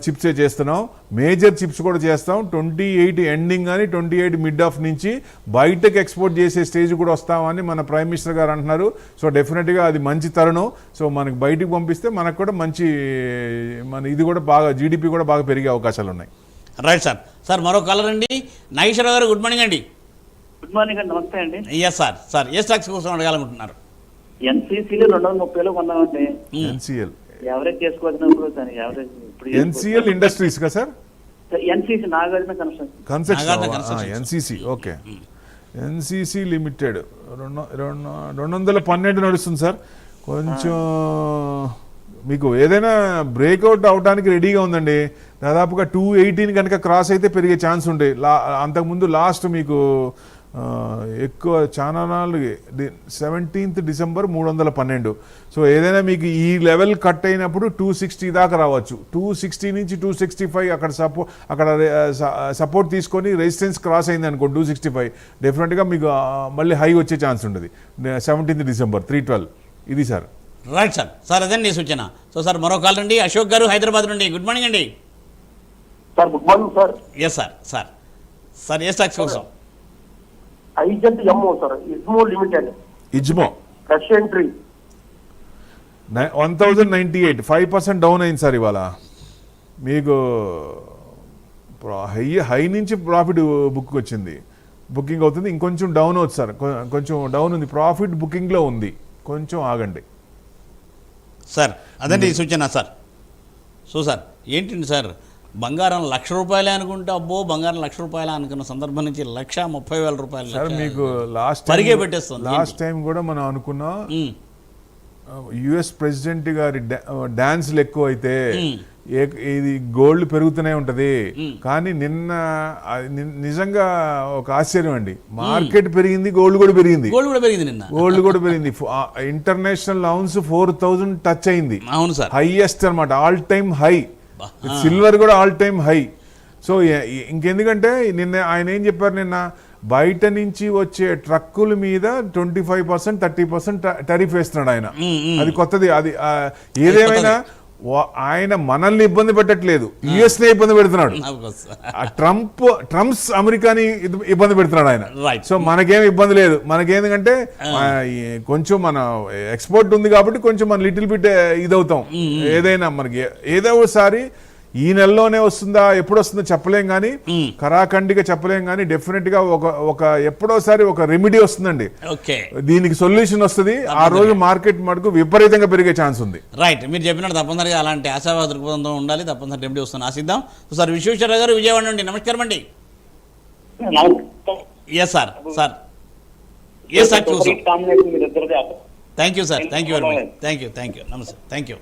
చిప్సే చేస్తున్నాం, మేజర్ చిప్స్ కూడా చేస్తాం. 28 ఎండింగ్ అని 28 మిడ్ ఆఫ్ నుంచి బయటకు ఎక్స్పోర్ట్ చేసే స్టేజ్ కూడా వస్తామని మన ప్రైమ్ మినిస్టర్ గారు అంటున్నారు. సో డెఫినెట్గా అది మంచి తరుణం. సో మనకు బయటికి పంపిస్తే మనకు కూడా మంచి మన ఇది కూడా బాగా జీడిపి కూడా బాగా పెరిగే అవకాశాలు ఉన్నాయి. Right sir. సార్ మరో కాలర్ అండి, నాగేశ్వరరావు గారు, గుడ్ మార్నింగ్ అండి. గుడ్ మార్నింగ్ అండి, నమస్తే అండి. Yes sir. సార్ ఏ స్టాక్స్ కోసం అడగాలనుకుంటున్నారు? ఎన్సీసీలు 230లో కొన్నామండి. ఎన్సిఎల్ ఎవరేజ్ చేసుకోవాల్సినప్పుడు దాని ఎవరేజ్ ఎన్సిఎల్ ఇండస్ట్రీస్ కదా sir? NCC Nagarjuna construction NCC. Okay, NCC limited 212 నడుస్తుంది సార్. కొంచెం మీకు ఏదైనా బ్రేక్అవుట్ అవడానికి రెడీగా ఉందండి. దాదాపుగా 218 కనుక క్రాస్ అయితే పెరిగే ఛాన్స్ ఉండే. అంతకుముందు లాస్ట్ మీకు ఎక్కువ చాలా నాలుగు 17th డిసెంబర్ 312. సో ఏదైనా మీకు ఈ లెవెల్ కట్ అయినప్పుడు 260 దాకా రావచ్చు. 260 నుంచి 265 అక్కడ సపోర్ట్ తీసుకొని రెసిస్టెన్స్ క్రాస్ అయింది అనుకో 265, డెఫినెట్గా మీకు మళ్ళీ హై వచ్చే ఛాన్స్ ఉంటుంది. 17th డిసెంబర్ 312 ఇది సార్. Right sir. సార్ అదండి సూచన. సో సార్ మరో కాల్ అండి, అశోక్ గారు హైదరాబాద్ నుండి, గుడ్ మార్నింగ్ అండి. Sir good morning sir. Yes sir. Sir sir ఏ స్టాక్స్ కోసం? IZMO sir, Izmo limited. Izmo fresh entry 1098, 5% down అయింది సార్ ఇవాళ. మీకు హై నుంచి ప్రాఫిట్ బుకింగ్ అవుతుంది. ఇంకొంచెం డౌన్ అవుతుంది సార్, కొంచెం డౌన్ ఉంది. ప్రాఫిట్ బుకింగ్లో ఉంది, కొంచెం ఆగండి సార్. అదండి సూచన సార్. సో సార్ ఏంటండి సార్, బంగారం ₹1,00,000 అనుకుంటే అబ్బో బంగారం ₹1,00,000 అనుకున్న సందర్భం నుంచి ₹130,000 సార్. మీకు పరిగే పెట్టేస్తుంది. లాస్ట్ టైం కూడా మనం అనుకున్నాం యుఎస్ ప్రెసిడెంట్ గారి డాన్స్లు ఎక్కువ అయితే ఇది గోల్డ్ పెరుగుతూనే ఉంటది. కానీ నిజంగా ఒక ఆశ్చర్యం అండి, మార్కెట్ పెరిగింది, గోల్డ్ కూడా పెరిగింది. గోల్డ్ కూడా పెరిగింది. ఇంటర్నేషనల్ అలౌన్స్ 4,000 టచ్ అయింది. అవును సార్, హైయెస్ట్ అన్నమాట, ఆల్ టైమ్ హై. సిల్వర్ కూడా ఆల్ టైమ్ హై. సో ఇంకెందుకంటే నిన్న ఆయన ఏం చెప్పారు, నిన్న బయట నుంచి వచ్చే ట్రక్కుల మీద 25%, 30% టారిఫ్ వేస్తున్నాడు ఆయన. అది కొత్తది. అది ఏదేమైనా ఆయన మనల్ని ఇబ్బంది పెట్టట్లేదు, యుఎస్ నే ఇబ్బంది పెడుతున్నాడు. ట్రంప్స్ అమెరికాని ఇబ్బంది పెడుతున్నాడు ఆయన. సో మనకేం ఇబ్బంది లేదు. మనకేందుకంటే కొంచెం మన ఎక్స్పోర్ట్ ఉంది కాబట్టి కొంచెం మన లిటిల్ బిట్ ఇదవుతాం. ఏదైనా మనకి ఏదో ఒకసారి ఈ నెలలోనే వస్తుందా, ఎప్పుడు వస్తుందో చెప్పలేం, కానీ కరాఖండిగా చెప్పలేం, కానీ డెఫినెట్ గా ఒక ఎప్పుడోసారి ఒక రెమెడీ వస్తుందండి, దీనికి సొల్యూషన్ వస్తుంది. ఆ రోజు మార్కెట్ మటుకు విపరీతంగా పెరిగే ఛాన్స్ ఉంది. రైట్, మీరు చెప్పినట్టు తప్పనిసరిగా అలాంటి ఆశావాద దృక్పథంతో ఉండాలి. తప్పనిసరి రెమెడీ వస్తుంది ఆశిద్దాం. సార్ విశ్వేశ్వర గారు విజయవాడ నుండి, నమస్కారం అండి. Yes sir. సార్ ఏ సార్ చూసాం. Thank you sir, thank you very much. Thank you నమస్తే, థ్యాంక్ యూ.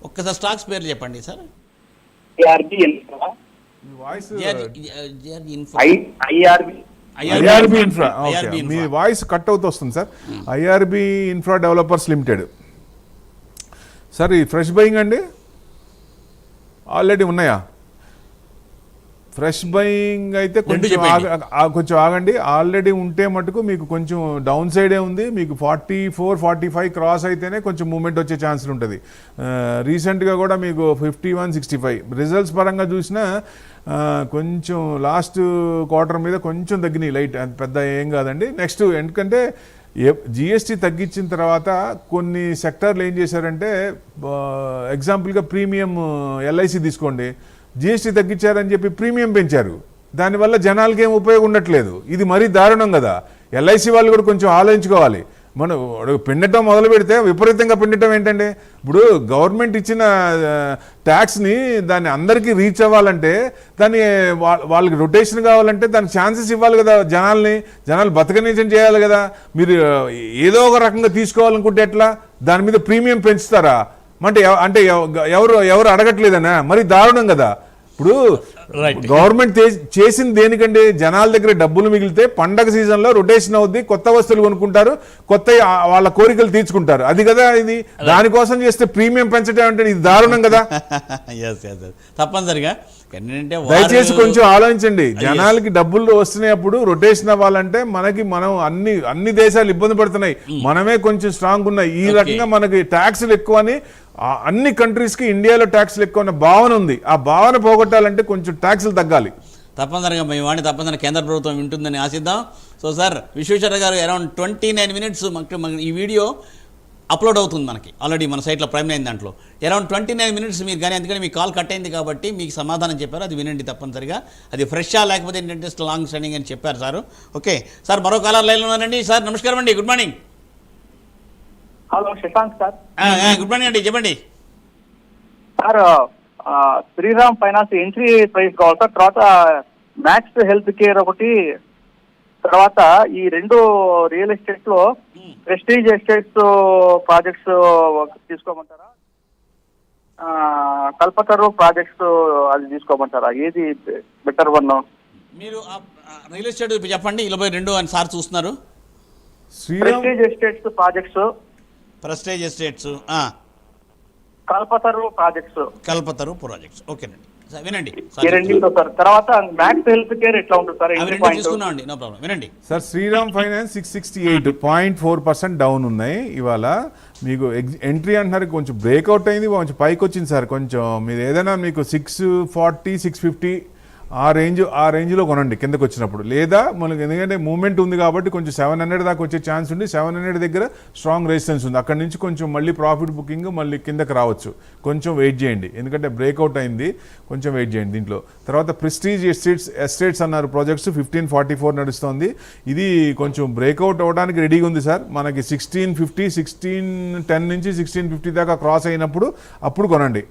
ఒక్కసారి స్టాక్స్ పేర్లు చెప్పండి సార్. ఐఆర్బి ఇన్ఫ్రా, మీ వాయిస్ కట్ అవుతూ వస్తుంది sir. IRB infra developers limited sir. ఈ ఫ్రెష్ బయింగ్ అండి, ఆల్రెడీ ఫ్రెష్ బయింగ్ అయితే కొంచెం ఆగండి. ఆల్రెడీ ఉంటే మటుకు మీకు కొంచెం డౌన్ సైడే ఉంది. మీకు 44, 45 క్రాస్ అయితేనే కొంచెం మూమెంట్ వచ్చే ఛాన్సులు ఉంటుంది. రీసెంట్గా కూడా మీకు 51, 65 రిజల్ట్స్ పరంగా చూసినా కొంచెం లాస్ట్ క్వార్టర్ మీద కొంచెం తగ్గినాయి, లైట్, పెద్ద ఏం కాదండి. నెక్స్ట్ ఎందుకంటే జిఎస్టీ తగ్గించిన తర్వాత కొన్ని సెక్టార్లు ఏం చేశారంటే, ఎగ్జాంపుల్గా ప్రీమియం ఎల్ఐసి తీసుకోండి, జిఎస్టీ తగ్గించారని చెప్పి ప్రీమియం పెంచారు. దానివల్ల జనాలకి ఏం ఉపయోగం ఉండట్లేదు. ఇది మరీ దారుణం కదా. ఎల్ఐసి వాళ్ళు కూడా కొంచెం ఆలోచించుకోవాలి. మనం పిండటం మొదలు పెడితే విపరీతంగా పిండటం ఏంటండి? ఇప్పుడు గవర్నమెంట్ ఇచ్చిన ట్యాక్స్ని దాన్ని అందరికీ రీచ్ అవ్వాలంటే దాన్ని వాళ్ళకి రొటేషన్ కావాలంటే దానికి ఛాన్సెస్ ఇవ్వాలి కదా, జనాలు బతకనీచం చేయాలి కదా. మీరు ఏదో ఒక రకంగా తీసుకోవాలనుకుంటే ఎట్లా? దాని మీద ప్రీమియం పెంచుతారా? అంటే ఎవరు అడగట్లేదనా? మరి దారుణం కదా. ఇప్పుడు గవర్నమెంట్ చేసింది దేనికండి? జనాల దగ్గర డబ్బులు మిగిలితే పండగ సీజన్లో రొటేషన్ అవుద్ది, కొత్త వస్తువులు కొనుక్కుంటారు, కొత్త వాళ్ళ కోరికలు తీర్చుకుంటారు. అది కదా ఇది. దానికోసం చేస్తే ప్రీమియం పెంచడం అంటే ఇది దారుణం కదా. తప్పనిసరిగా దయచేసి కొంచెం ఆలోచించండి. జనాలకి డబ్బులు వస్తున్నప్పుడు రొటేషన్ అవ్వాలంటే మనం అన్ని దేశాలు ఇబ్బంది పడుతున్నాయి, మనమే కొంచెం స్ట్రాంగ్ ఉన్నాయి. ఈ రకంగా మనకి ట్యాక్సులు ఎక్కువ అని అన్ని కంట్రీస్కి ఇండియాలో ట్యాక్స్లు ఎక్కువ అన్న భావన ఉంది. ఆ భావన పోగొట్టాలంటే కొంచెం ట్యాక్సులు తగ్గాలి. తప్పనిసరిగా మీ వాడిని తప్పనిసరిగా కేంద్ర ప్రభుత్వం వింటుందని ఆశిద్దాం. సో సార్ విశ్వేశ్వర గారు అరౌండ్ 29 minutes ఈ వీడియో అప్లోడ్ అవుతుంది మనకి ఆల్రెడీ మన సైట్లో ప్రైమ్ లైన్ దాంట్లో. అరౌండ్ 29 minutes మీరు కానీ, ఎందుకంటే మీ కాల్ కట్ అయింది కాబట్టి మీకు సమాధానం చెప్పారు, అది వినండి తప్పనిసరిగా. అది ఫ్రెషా లేకపోతే ఏంటంటే లాంగ్ స్టాండింగ్ అని చెప్పారు సార్. ఓకే సార్, మరో కాలర్ లైన్లో ఉన్నారండి. సార్ నమస్కారం అండి, good morning. Hello Shashank sir. Good morning అండి, చెప్పండి sir. Shriram Finance entry price కావాలి సార్. తర్వాత మ్యాక్స్ హెల్త్ కేర్ ఒకటి, తర్వాత ఈ 2 రియల్ ఎస్టేట్ లో ప్రెస్టీజ్ ఎస్టేట్స్ ప్రాజెక్ట్స్ తీసుకోమంటారా? కల్పతరు ప్రాజెక్ట్స్ అది తీసుకోమంటారా? ఏది బెటర్ వన్? మీరు రియల్ ఎస్టేట్ చెప్పండి. 22 అని సార్ చూస్తున్నారు. Prestige Estates Projects, Prestige Estates, Kalpataru Projects. ఓకేనండి సార్, వినండి సార్. తర్వాత మ్యాక్స్ హెల్త్ కేర్ ఎట్లా ఉంటుంది సార్? తీసుకున్నామండి, నో ప్రాబ్లం, వినండి సార్. శ్రీరామ్ ఫైనాన్స్ 668.4% డౌన్ ఉన్నాయి ఇవాళ. మీకు ఎంట్రీ అంటున్నారు, కొంచెం బ్రేక్అవుట్ అయింది, కొంచెం పైకి వచ్చింది సార్. కొంచెం మీరు ఏదైనా మీకు 640, 650 ఆ రేంజ్లో కొనండి కిందకు వచ్చినప్పుడు. లేదా మనకి ఎందుకంటే మూవ్మెంట్ ఉంది కాబట్టి కొంచెం 700 దాకా వచ్చే ఛాన్స్ ఉంది. 700 దగ్గర స్ట్రాంగ్ రెసిస్టెన్స్ ఉంది. అక్కడి నుంచి కొంచెం మళ్ళీ ప్రాఫిట్ బుకింగ్ మళ్ళీ కిందకి రావచ్చు. కొంచెం వెయిట్ చేయండి, ఎందుకంటే బ్రేక్అవుట్ అయింది, కొంచెం వెయిట్ చేయండి దీంట్లో. తర్వాత ప్రెస్టీజ్ ఎస్టేట్స్ అన్నారు ప్రాజెక్ట్స్ 1544 నడుస్తుంది. ఇది కొంచెం బ్రేక్అవుట్ అవ్వడానికి రెడీగా ఉంది సార్. మనకి 1650, 1610 నుంచి 1650 దాకా క్రాస్ అయినప్పుడు అప్పుడు కొనండి.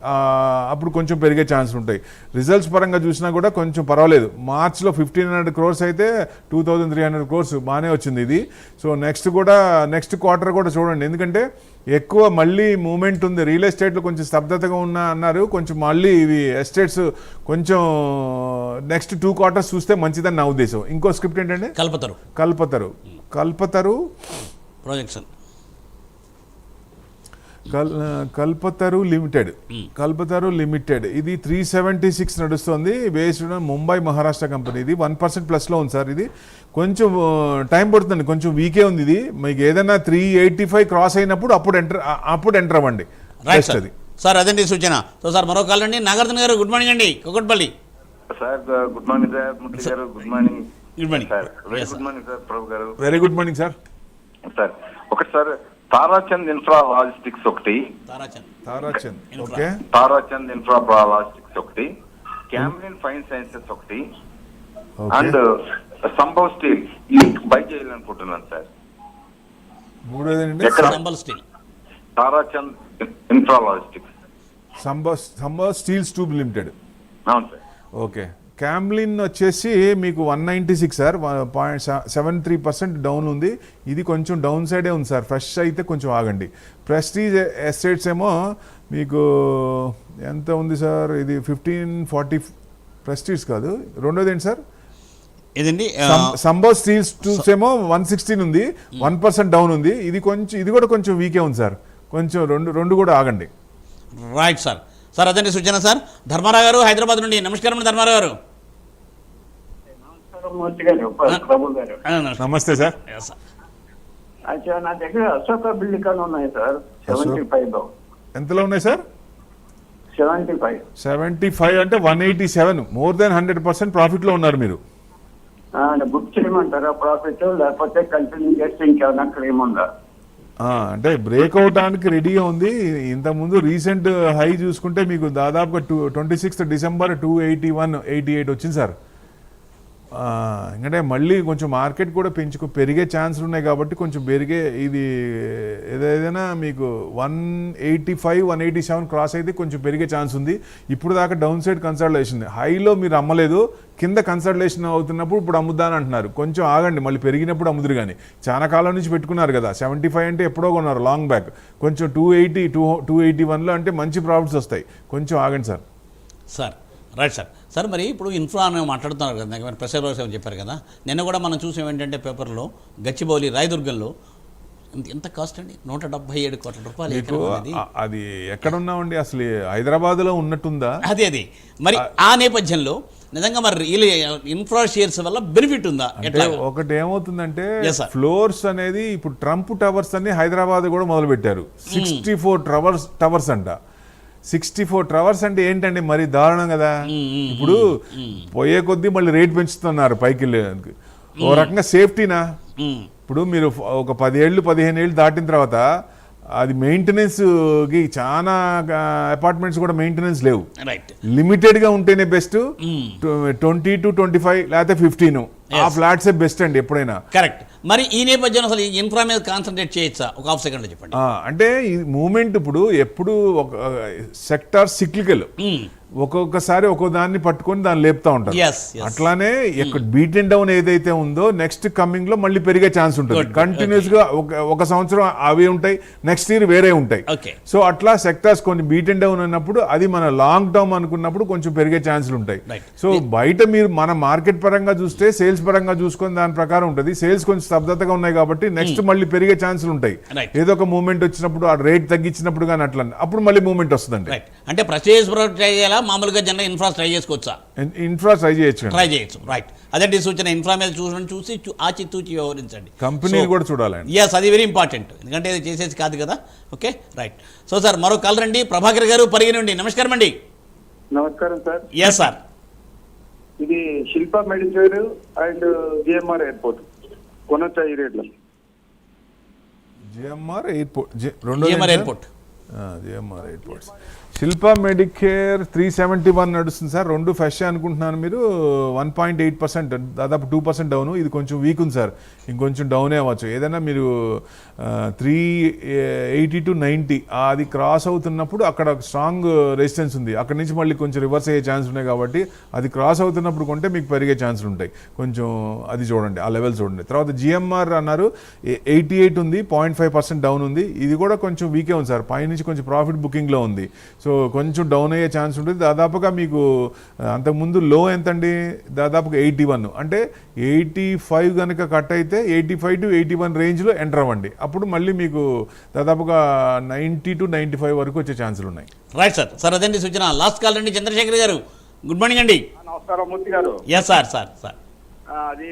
అప్పుడు కొంచెం పెరిగే ఛాన్స్ ఉంటాయి. రిజల్ట్స్ పరంగా చూసినా కూడా కొంచెం పర్వాలేదు. మార్చ్లో 1500 crores అయితే 2300 crores బాగానే వచ్చింది ఇది. సో నెక్స్ట్ క్వార్టర్ కూడా చూడండి, ఎందుకంటే ఎక్కువ మళ్ళీ మూమెంట్ ఉంది. రియల్ ఎస్టేట్లో కొంచెం స్తబ్దతగా అన్నారు, కొంచెం మళ్ళీ ఇవి ఎస్టేట్స్ కొంచెం నెక్స్ట్ 2 quarters చూస్తే మంచిదని నా ఉద్దేశం. ఇంకో స్క్రిప్ట్ ఏంటంటే కల్పతరు ప్రొజెక్షన్, కల్పతరు లిమిటెడ్ ఇది 376 నడుస్తుంది. Based Mumbai Maharashtra company. ఇది 1% ప్లస్లో ఉంది సార్. ఇది కొంచెం టైం పడుతుంది, కొంచెం వీకే ఉంది ఇది. మీకు ఏదైనా 385 క్రాస్ అయినప్పుడు అప్పుడు ఎంటర్ అవ్వండి. అది సార్, అదండి సూచన. సో సార్ మరో కాల్ అండి. నాగార్జున గారు గుడ్ మార్నింగ్ అండి, Kukatpally. Sir good morning sir. Murali గారు good morning. Sir very good morning sir. Prabhu గారు very good morning sir. Sir ఒకటి సార్, తారాచంద్ ఇన్ఫ్రా లాజిస్టిక్స్ ఒకటి, తారాచంద్ ఇన్ఫ్రా లాజిస్టిక్స్ ఒకటి, క్యామ్లిన్ ఫైన్ సైన్సెస్ ఒకటి, అండ్ సంభవ్ స్టీల్ ఈ బై చేయాలనుకుంటున్నాను sir. Tarachand Infra Logistics, Sambhav Steels Tube limited. అవును sir. Okay. Camlin వచ్చేసి మీకు 196 సార్, 0.73% డౌన్ ఉంది. ఇది కొంచెం డౌన్ సైడే ఉంది సార్. ఫ్రెష్ అయితే కొంచెం ఆగండి. ప్రెస్టీజ్ ఎస్టేట్స్ ఏమో మీకు ఎంత ఉంది సార్? ఇది 1540. ప్రెస్టీజ్ కాదు, రెండోది ఏంటి సార్? ఇదండి సంభవ్ స్టీల్స్ ట్యూబ్స్ ఏమో 116 ఉంది, 1% డౌన్ ఉంది. ఇది కూడా కొంచెం వీకే ఉంది సార్. కొంచెం రెండు కూడా ఆగండి. Right sir. సార్ అదండి సూచన సార్. ధర్మారావు గారు హైదరాబాద్ నుండి. నమస్కారం ధర్మారావు గారు. నమస్తే సార్. నా దగ్గర అశోక బిల్డింగ్ ఉన్నాయి సార్ 75. ఎంతలో ఉన్నాయి సార్? 75 అంటే 187, మోర్ దెన్ 100% ప్రాఫిట్ లో ఉన్నారు మీరు. బుక్ చేయమంటారా ప్రాఫిట్, లేకపోతే కంటిన్యూ చేస్తే ఇంకేమన్నా క్లెయిమ్ ఉందా? అంటే బ్రేక్ అవడానికి రెడీగా ఉంది. ఇంతకుముందు రీసెంట్ హై చూసుకుంటే మీకు దాదాపుగా 26th December 281, 88 వచ్చింది సార్. ఎందుకంటే మళ్ళీ కొంచెం మార్కెట్ కూడా పెరిగే ఛాన్సులు ఉన్నాయి కాబట్టి కొంచెం ఇది ఏదైనా మీకు 185 187 క్రాస్ అయితే కొంచెం పెరిగే ఛాన్స్ ఉంది. ఇప్పుడు దాకా డౌన్ సైడ్ కన్సల్టేషన్ హైలో మీరు అమ్మలేదు, కింద కన్సల్టేషన్ అవుతున్నప్పుడు ఇప్పుడు అమ్ముద్దాని అంటున్నారు. కొంచెం ఆగండి, మళ్ళీ పెరిగినప్పుడు అమ్ముదురు. కానీ చాలా కాలం నుంచి పెట్టుకున్నారు కదా, 75 అంటే ఎప్పుడో కొన్నారు లాంగ్ బ్యాక్. కొంచెం 280 281లో అంటే మంచి ప్రాఫిట్స్ వస్తాయి, కొంచెం ఆగండి sir. Sir right sir. Sir మరి ఇప్పుడు ఇన్ఫ్రా అని మాట్లాడుతున్నారు కదా, మరి ప్రెషర్ వర్స్ అని చెప్పారు కదా, నిన్న కూడా మనం చూసాం ఏంటంటే పేపర్లో గచ్చిబౌలి రాయదుర్గంలో ఎంత కాస్ట్ అండి, 177 కోట్ల రూపాయలు. అది ఎక్కడ ఉన్నామండి, అసలు హైదరాబాద్లో ఉన్నట్టుందా? అది మరి ఆ నేపథ్యంలో నిజంగా మరి ఇన్ఫ్రా షేర్స్ వల్ల బెనిఫిట్ ఉందా? ఒకటి ఏమవుతుందంటే ఫ్లోర్స్ అనేది ఇప్పుడు ట్రంప్ టవర్స్ అన్ని హైదరాబాద్ కూడా మొదలు పెట్టారు. 64 టవర్స్ అంట. 64 టవర్స్ అంటే ఏంటండి, మరి దారుణం కదా. ఇప్పుడు పోయే కొద్దీ మళ్ళీ రేట్ పెంచుతున్నారు పైకి వెళ్ళేందుకు. ఓ రకంగా సేఫ్టీనా? ఇప్పుడు మీరు ఒక 10 ఏళ్ళు 15 ఏళ్ళు దాటిన తర్వాత అది మెయింటెనెన్స్కి చాలా అపార్ట్మెంట్స్ కూడా మెయింటెనెన్స్ లేవు, లిమిటెడ్గా ఉంటేనే బెస్ట్. 20 to 25 లేకపోతే 15 ఆ ఫ్లాట్సే బెస్ట్ అండి ఎప్పుడైనా. కరెక్ట్. మరి ఈ నేపథ్యంలో అసలు ఇన్ఫ్రా మీద కాన్సన్ట్రేట్ చేయొచ్చా? ఒక హాఫ్ సెకండ్ చెప్పండి. అంటే ఈ మూమెంట్ ఇప్పుడు ఎప్పుడు ఒక సెక్టార్ సిక్లికల్, ఒక్కొక్కసారి ఒక్కో దాన్ని పట్టుకొని దాన్ని లేపుతా ఉంటారు. అట్లానే బీట్ అండ్ డౌన్ ఏదైతే ఉందో నెక్స్ట్ కమింగ్ లో మళ్ళీ పెరిగే ఛాన్స్ ఉంటుంది. కంటిన్యూస్ గా ఒక సంవత్సరం అవి ఉంటాయి, నెక్స్ట్ ఇయర్ వేరే ఉంటాయి. సో అట్లా సెక్టార్స్ కొన్ని బీట్ అండ్ డౌన్ అన్నప్పుడు అది మన లాంగ్ టర్మ్ అనుకున్నప్పుడు కొంచెం పెరిగే ఛాన్సులు ఉంటాయి. సో బయట మీరు మన మార్కెట్ పరంగా చూస్తే సేల్స్ పరంగా చూసుకొని దాని ప్రకారం ఉంటుంది. సేల్స్ కొంచెం స్తబ్దతగా ఉన్నాయి కాబట్టి నెక్స్ట్ మళ్ళీ పెరిగే ఛాన్సులు ఉంటాయి. ఏదో ఒక మూమెంట్ వచ్చినప్పుడు ఆ రేట్ తగ్గించినప్పుడు కానీ అట్లా అప్పుడు మళ్ళీ మూమెంట్ వస్తుందండి. అంటే పర్చేజ్ మామూలుగా జన ఇన్ఫ్రా ట్రై చేసుకోవచ్చా? ఇన్ఫ్రా ట్రై చేయొచ్చు. రైట్. అదే సూచన. ఇన్ఫ్రా మీద చూసి ఆచితూచి వ్యవహరించండి. కంపెనీలు కూడా చూడాలండి. ఎస్, అది వెరీ ఇంపార్టెంట్, ఎందుకంటే ఇది చేసేది కాదు కదా. Okay right. సో సార్ మరో కాల్ రండి. ప్రభాకర్ గారు పరిగినండి. నమస్కారం అండి. నమస్కారం సార్. Yes sir. ఇది Shilpa Medicare and GMR Airport కొనొచ్చా ఈ రేట్లో? GMR Airport GMR Airports Shilpa Medicare 371 నడుస్తుంది సార్. రెండు ఫ్రెష్ అనుకుంటున్నాను. మీరు 1.8% దాదాపు 2% డౌన్. ఇది కొంచెం వీక్ ఉంది సార్, ఇంకొంచెం డౌనే అవ్వచ్చు. ఏదైనా మీరు 380 to 90 అది క్రాస్ అవుతున్నప్పుడు అక్కడ స్ట్రాంగ్ రెసిస్టెన్స్ ఉంది, అక్కడ నుంచి మళ్ళీ కొంచెం రివర్స్ అయ్యే ఛాన్స్ ఉన్నాయి కాబట్టి అది క్రాస్ అవుతున్నప్పుడు కొంటే మీకు పెరిగే ఛాన్సులు ఉంటాయి. కొంచెం అది చూడండి, ఆ లెవెల్ చూడండి. తర్వాత జిఎంఆర్ అన్నారు 88 ఉంది, 0.5% డౌన్ ఉంది. ఇది కూడా కొంచెం వీకే ఉంది సార్, పైనుంచి కొంచెం ప్రాఫిట్ బుకింగ్లో ఉంది. సో కొంచెం డౌన్ అయ్యే ఛాన్స్ ఉంటుంది. దాదాపుగా మీకు అంతకుముందు లో ఎంతండి, దాదాపుగా 81, అంటే 85 కనుక కట్ అయితే 85 to 81 రేంజ్లో ఎంటర్ అవ్వండి. అప్పుడు మళ్ళీ మీకు దాదాపుగా 90 to 95 వరకు వచ్చే ఛాన్సులు ఉన్నాయి. Right sir. సార్ అదండి సూచన. లాస్ట్ కాల్ అండి. చంద్రశేఖర్ గారు గుడ్ మార్నింగ్ అండి. నమస్కారం మూర్తి గారు. Yes sir. సార్ అది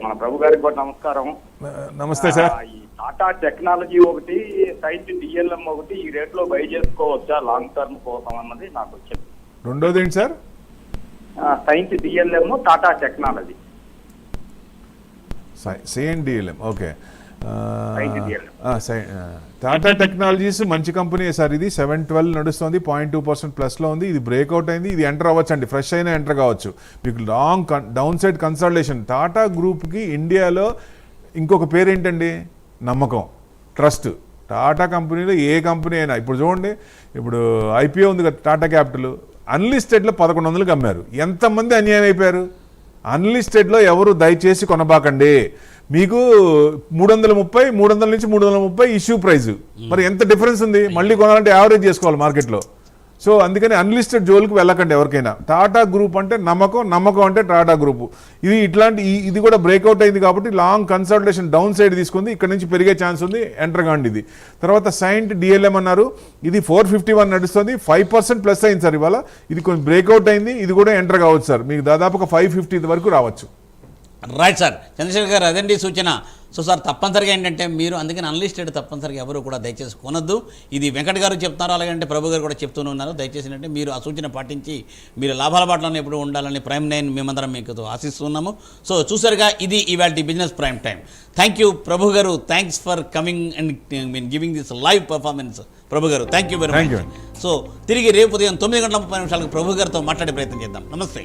మన ప్రభు గారికి కూడా నమస్కారం. నమస్తే సార్. టాటా టెక్నాలజీ ఒకటి, సైంట్ డిఎల్ఎం ఒకటి ఈ రేట్లో బై చేసుకోవచ్చా లాంగ్ టర్మ్ కోసం అన్నది నాకు వచ్చింది. రెండోది ఏంటి sir? Cyient DLM, Tata technology. Cyient DLM okay. Tata technologies మంచి కంపెనీ సార్. ఇది 712 నడుస్తుంది, 0.2% ప్లస్లో ఉంది. ఇది బ్రేక్అవుట్ అయింది, ఇది ఎంటర్ అవ్వచ్చు అండి, ఫ్రెష్ అయినా ఎంటర్ కావచ్చు. మీకు long down side consultation. Tata గ్రూప్కి ఇండియాలో ఇంకొక పేరు ఏంటండి, నమ్మకం, ట్రస్ట్. టాటా కంపెనీలో ఏ కంపెనీ అయినా ఇప్పుడు చూడండి, ఇప్పుడు ఐపీఓ ఉంది కదా టాటా క్యాపిటల్, అన్లిస్టెడ్లో 1100కి అమ్మారు. ఎంతమంది అన్యాయం అయిపోయారు? అన్లిస్టెడ్లో ఎవరు దయచేసి కొనబాకండి. మీకు 330 300 నుంచి 330 ఇష్యూ ప్రైజ్, మరి ఎంత డిఫరెన్స్ ఉంది? మళ్ళీ కొనాలంటే యావరేజ్ చేసుకోవాలి మార్కెట్లో. సో అందుకని అన్లిస్టెడ్ జోలికి వెళ్ళకండి ఎవరికైనా. టాటా గ్రూప్ అంటే నమ్మకం అంటే టాటా గ్రూప్. ఇది కూడా బ్రేక్అవుట్ అయింది కాబట్టి లాంగ్ కన్సల్టేషన్ డౌన్ సైడ్ తీసుకుంది, ఇక్కడ నుంచి పెరిగే ఛాన్స్ ఉంది, ఎంటర్ కాండి ఇది. తర్వాత సైంట్ డిఎల్ఎం అన్నారు, ఇది 451 నడుస్తుంది, 5% ప్లస్ అయింది సార్ ఇవాళ. ఇది కొంచెం బ్రేక్అవుట్ అయింది, ఇది కూడా ఎంటర్ కావచ్చు సార్. మీకు దాదాపుగా 550 వరకు రావచ్చు. Right sir. చంద్రశేఖర్ గారు అదండి సూచన. సో సార్ తప్పనిసరిగా ఏంటంటే మీరు అందుకని అన్లిస్టెడ్ తప్పనిసరిగా ఎవరు కూడా దయచేసి కొనద్దు. ఇది వెంకట్ గారు చెప్తున్నారు, అలాగంటే ప్రభు గారు కూడా చెప్తూనే ఉన్నారు. దయచేసి ఏంటంటే మీరు ఆ సూచన పాటించి మీరు లాభాల బాటలోనే ఎప్పుడు ఉండాలని ప్రైమ్ 9 మేమందరం మీకు ఆశిస్తున్నాము. సో చూసారుగా, ఇది ఇవాళ business prime time. Thank you Prabhu గారు, thanks for coming and giving this live performance. Prabhu గారు thank you very much. So తిరిగి రేపు ఉదయం 9 గంటల 30 నిమిషాలకు ప్రభు గారితో మాట్లాడే ప్రయత్నం చేద్దాం. నమస్తే.